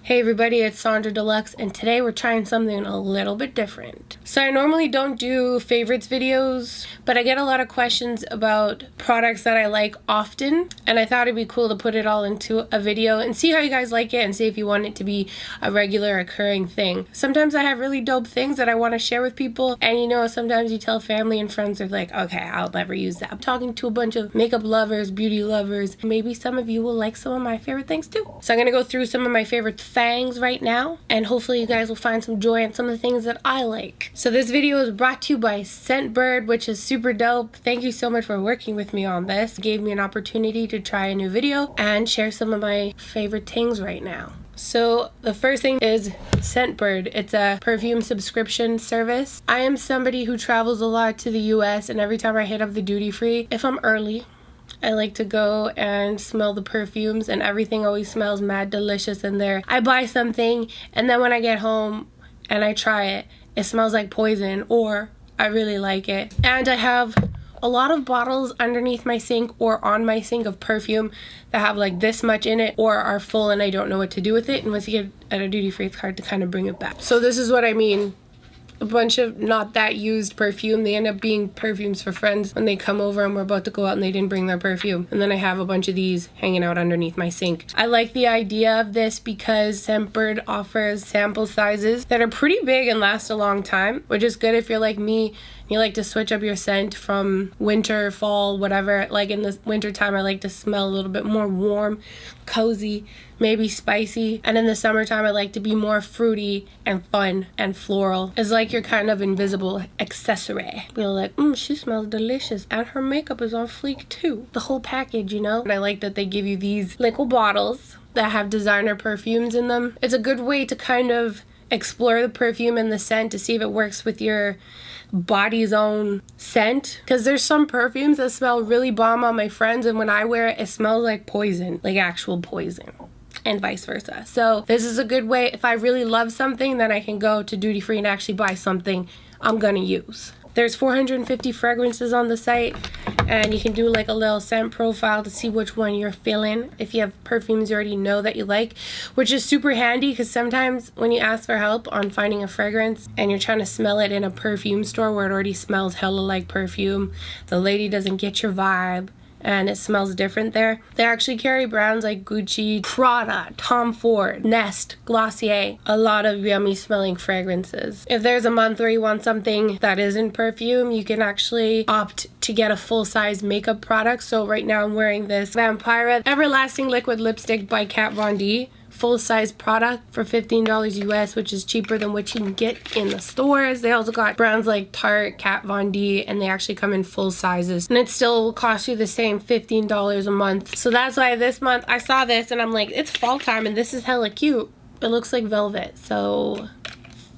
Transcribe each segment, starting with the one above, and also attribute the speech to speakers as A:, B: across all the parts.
A: Hey everybody, it's Sonjdradeluxe, and today we're trying something a little bit different. So I normally don't do favorites videos, but I get a lot of questions about products that I like often, and I thought it'd be cool to put it all into a video and see how you guys like it and see if you want it to be a regular occurring thing. Sometimes I have really dope things that I want to share with people, and you know, sometimes you tell family and friends, they're like, okay, I'll never use that. I'm talking to a bunch of makeup lovers, beauty lovers. Maybe some of you will like some of my favorite things too. So I'm gonna go through some of my favorite fangs right now, and hopefully you guys will find some joy in some of the things that I like. So this video is brought to you by Scentbird, which is super dope. Thank you so much for working with me on this. It gave me an opportunity to try a new video and share some of my favorite things right now. So the first thing is Scentbird. It's a perfume subscription service. I am somebody who travels a lot to the US, and every time I hit up the duty free, if I'm early, I like to go and smell the perfumes, and everything always smells mad delicious in there. I buy something, and then when I get home and I try it, it smells like poison, or I really like it. And I have a lot of bottles underneath my sink or on my sink of perfume that have like this much in it or are full and I don't know what to do with it. And once you get at a duty free, it's hard to kind of bring it back. So this is what I mean. A bunch of not that used perfume. They end up being perfumes for friends when they come over and we're about to go out and they didn't bring their perfume. And then I have a bunch of these hanging out underneath my sink. I like the idea of this because Scentbird offers sample sizes that are pretty big and last a long time, which is good if you're like me. You like to switch up your scent from winter, fall, whatever. Like in the winter time, I like to smell a little bit more warm, cozy, maybe spicy. And in the summertime, I like to be more fruity and fun and floral. It's like your kind of invisible accessory. You're like, she smells delicious. And her makeup is on fleek too. The whole package, you know? And I like that they give you these little bottles that have designer perfumes in them. It's a good way to kind of explore the perfume and the scent to see if it works with your body's own scent, because there's some perfumes that smell really bomb on my friends, and when I wear it, it smells like poison, like actual poison, and vice versa. So this is a good way. If I really love something, then I can go to duty free and actually buy something I'm gonna use. There's 450 fragrances on the site, and you can do like a little scent profile to see which one you're feeling if you have perfumes you already know that you like, which is super handy because sometimes when you ask for help on finding a fragrance and you're trying to smell it in a perfume store where it already smells hella like perfume, the lady doesn't get your vibe and it smells different there. They actually carry brands like Gucci, Prada, Tom Ford, Nest, Glossier, a lot of yummy smelling fragrances. If there's a month where you want something that isn't perfume, you can actually opt to get a full-size makeup product. So right now I'm wearing this Vampira Everlasting Liquid Lipstick by Kat Von D. Full-size product for $15 US, which is cheaper than what you can get in the stores. They also got brands like Tarte, Kat Von D, and they actually come in full sizes, and it still will cost you the same $15 a month. So that's why this month I saw this and I'm like, it's fall time and this is hella cute. It looks like velvet, so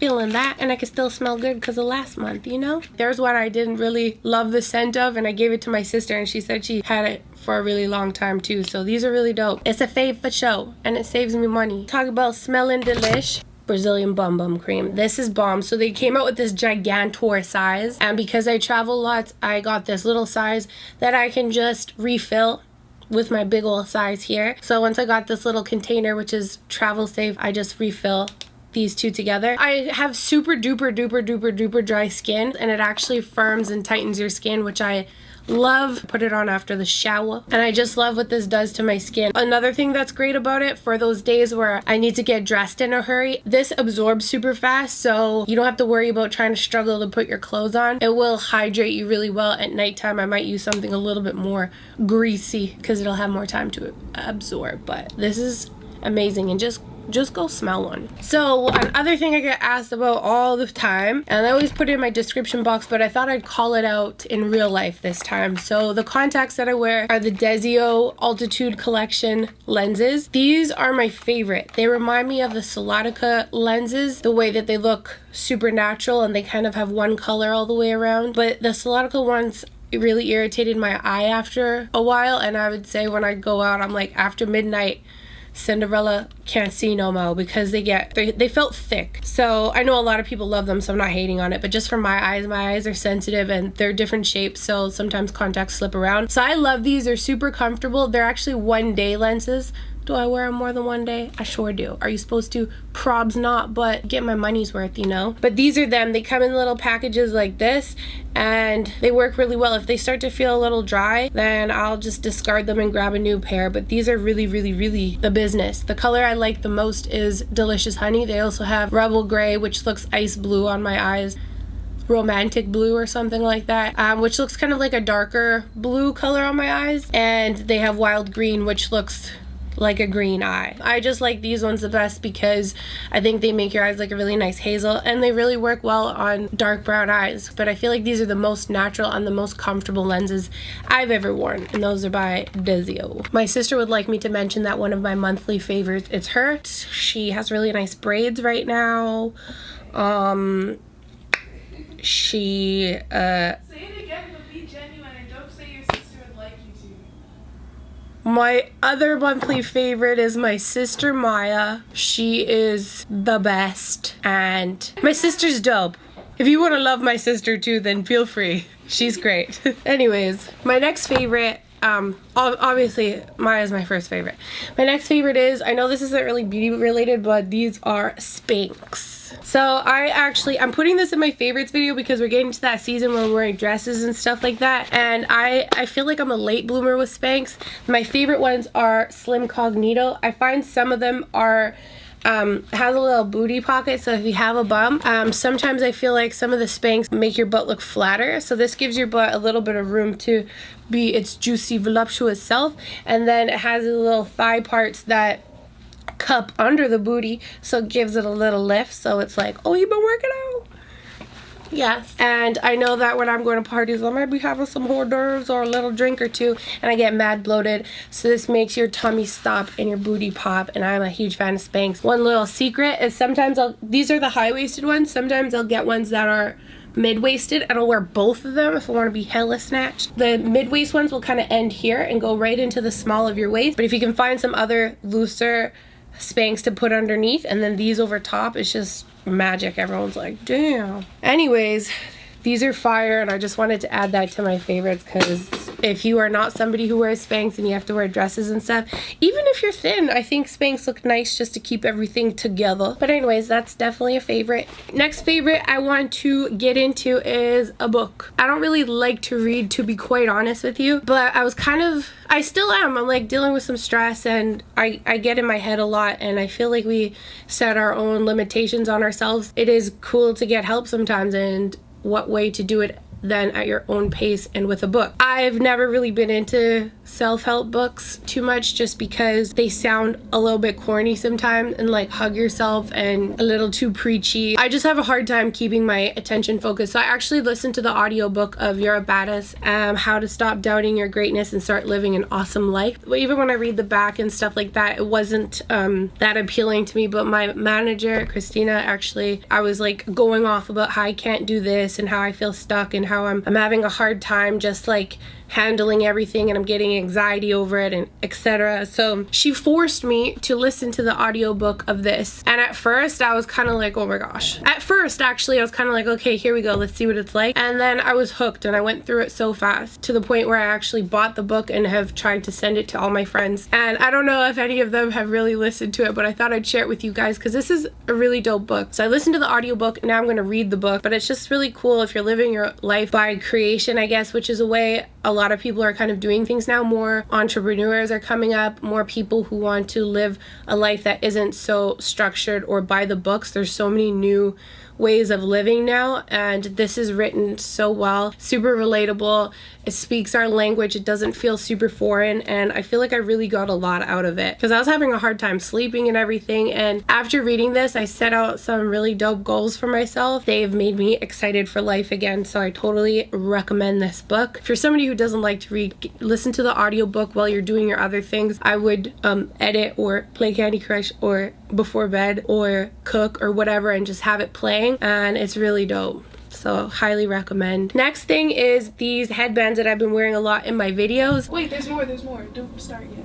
A: feeling that, and I can still smell good because of last month, you know? There's one I didn't really love the scent of, and I gave it to my sister and she said she had it for a really long time too. So these are really dope. It's a fave for show and it saves me money. Talk about smelling delish. Brazilian Bum Bum Cream. This is bomb. So they came out with this gigantor size, and because I travel lots, I got this little size that I can just refill with my big old size here. So once I got this little container, which is travel safe, I just refill these two together. I have super duper dry skin, and it actually firms and tightens your skin, which I love. Put it on after the shower, and I just love what this does to my skin. Another thing that's great about it for those days where I need to get dressed in a hurry, this absorbs super fast, so you don't have to worry about trying to struggle to put your clothes on. It will hydrate you really well. At nighttime I might use something a little bit more greasy because it'll have more time to absorb, but this is amazing, and just go smell one. So another thing I get asked about all the time, and I always put it in my description box, but I thought I'd call it out in real life this time. So the contacts that I wear are the DESIO Altitude Collection lenses. These are my favorite. They remind me of the Soladika lenses, the way that they look super natural and they kind of have one color all the way around. But the Soladika ones, it really irritated my eye after a while, and I would say when I go out, I'm like, after midnight, Cinderella can't see no more because they felt thick. So I know a lot of people love them, so I'm not hating on it, but just for my eyes are sensitive and they're different shapes, so sometimes contacts slip around. So I love these. They're super comfortable. They're actually 1-day lenses, Do I wear them more than one day? I sure do. Are you supposed to? Probs not, but get my money's worth, you know? But these are them. They come in little packages like this, and they work really well. If they start to feel a little dry, then I'll just discard them and grab a new pair. But these are really, really, really the business. The color I like the most is Delicious Honey. They also have Rebel Gray, which looks ice blue on my eyes. Romantic blue or something like that, which looks kind of like a darker blue color on my eyes. And they have Wild Green, which looks like a green eye. I just like these ones the best because I think they make your eyes like a really nice hazel, and they really work well on dark brown eyes. But I feel like these are the most natural and the most comfortable lenses I've ever worn, and those are by DESIO. My sister would like me to mention that one of my monthly favorites is her. She has really nice braids right now. Say it
B: again, but be genuine, and don't say your sister would like you to.
A: My other monthly favorite is my sister Maya. She is the best, and my sister's dope. If you want to love my sister too, then feel free. She's great. Anyways, my next favorite, obviously Maya's my first favorite. My next favorite is, I know this isn't really beauty related, but these are SPANX. So I'm putting this in my favorites video because we're getting to that season where we're wearing dresses and stuff like that, and I feel like I'm a late bloomer with SPANX. My favorite ones are Slim Cognito. I find some of them are has a little booty pocket, so if you have a bum, sometimes I feel like some of the SPANX make your butt look flatter, so this gives your butt a little bit of room to be its juicy voluptuous self. And then it has the little thigh parts that cup under the booty, so it gives it a little lift, so it's like, oh, you've been working out. Yes. And I know that when I'm going to parties, I might be having some hors d'oeuvres or a little drink or two, and I get mad bloated, so this makes your tummy stop and your booty pop, and I'm a huge fan of SPANX. One little secret is sometimes these are the high-waisted ones, sometimes I'll get ones that are mid-waisted, and I'll wear both of them if I want to be hella snatched. The mid-waist ones will kind of end here and go right into the small of your waist, but if you can find some other looser SPANX to put underneath and then these over top, it's just magic. Everyone's like, damn. Anyways, these are fire, and I just wanted to add that to my favorites because if you are not somebody who wears SPANX and you have to wear dresses and stuff, even if you're thin, I think SPANX look nice just to keep everything together. But anyways, that's definitely a favorite. Next favorite I want to get into is a book. I don't really like to read, to be quite honest with you, but I still am. I'm like dealing with some stress, and I get in my head a lot, and I feel like we set our own limitations on ourselves. It is cool to get help sometimes, and what way to do it than at your own pace and with a book. I've never really been into self-help books too much just because they sound a little bit corny sometimes and like hug yourself and a little too preachy. I just have a hard time keeping my attention focused. So I actually listened to the audiobook of You're a Badass, How to Stop Doubting Your Greatness and Start Living an Awesome Life. But even when I read the back and stuff like that, it wasn't that appealing to me. But my manager, Christina, actually, I was like going off about how I can't do this and how I feel stuck and how I'm having a hard time just like handling everything, and I'm getting anxiety over it, and etc. So she forced me to listen to the audiobook of this, and at first I was kind of like, oh my gosh. At first actually I was kind of like, okay, here we go, let's see what it's like. And then I was hooked, and I went through it so fast to the point where I actually bought the book and have tried to send it to all my friends, and I don't know if any of them have really listened to it, but I thought I'd share it with you guys because this is a really dope book. So I listened to the audiobook, now I'm going to read the book. But it's just really cool if you're living your life by creation, I guess, which is a way a lot of people are kind of doing things now. More entrepreneurs are coming up, more people who want to live a life that isn't so structured or by the books. There's so many new ways of living now, and this is written so well, super relatable. It speaks our language. It doesn't feel super foreign, and I feel like I really got a lot out of it because I was having a hard time sleeping and everything. And after reading this, I set out some really dope goals for myself. They've made me excited for life again, so I totally recommend this book. If you're somebody who doesn't like to read, listen to the audiobook while you're doing your other things. I would edit or play Candy Crush or before bed or cook or whatever and just have it playing, and it's really dope. So highly recommend. Next thing is these headbands that I've been wearing a lot in my videos.
B: Wait, there's more. Don't start yet.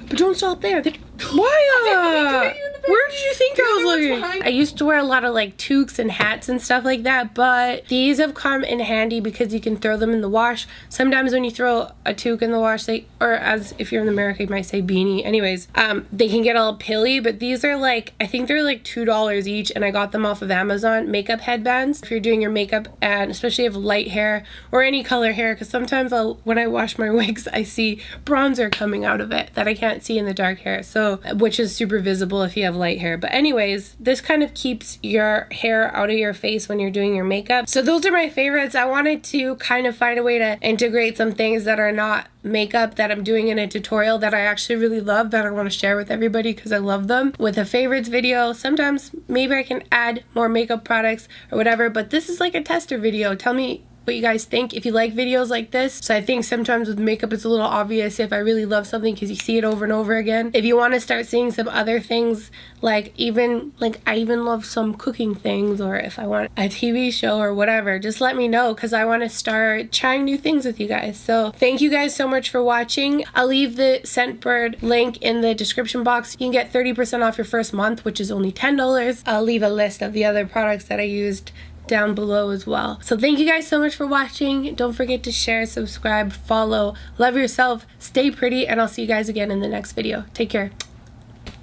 A: But don't stop there. Why? Where did you think I was looking. I used to wear a lot of like toques and hats and stuff like that, but these have come in handy because you can throw them in the wash. Sometimes when you throw a toque in the wash, or as if you're in America, you might say beanie. Anyways, they can get all pilly, but these are like, I think they're like $2 each, and I got them off of Amazon. Makeup headbands if you're doing your makeup, and especially if you have light hair or any color hair, because sometimes when I wash my wigs, I see bronzer coming out of it that I can't see in the dark hair, so which is super visible if you have light hair. But anyways, this kind of keeps your hair out of your face when you're doing your makeup. So those are my favorites. I wanted to kind of find a way to integrate some things that are not makeup that I'm doing in a tutorial that I actually really love, that I want to share with everybody because I love them, with a favorites video. Sometimes maybe I can add more makeup products or whatever, but this is like a tester video. Tell me what you guys think if you like videos like this. So I think sometimes with makeup it's a little obvious if I really love something because you see it over and over again. If you want to start seeing some other things, I even love some cooking things, or if I want a TV show or whatever, just let me know because I want to start trying new things with you guys. So thank you guys so much for watching. I'll leave the Scentbird link in the description box. You can get 30% off your first month, which is only $10. I'll leave a list of the other products that I used down below as well. So thank you guys so much for watching. Don't forget to share, subscribe, follow, love yourself, stay pretty, and I'll see you guys again in the next video. Take care.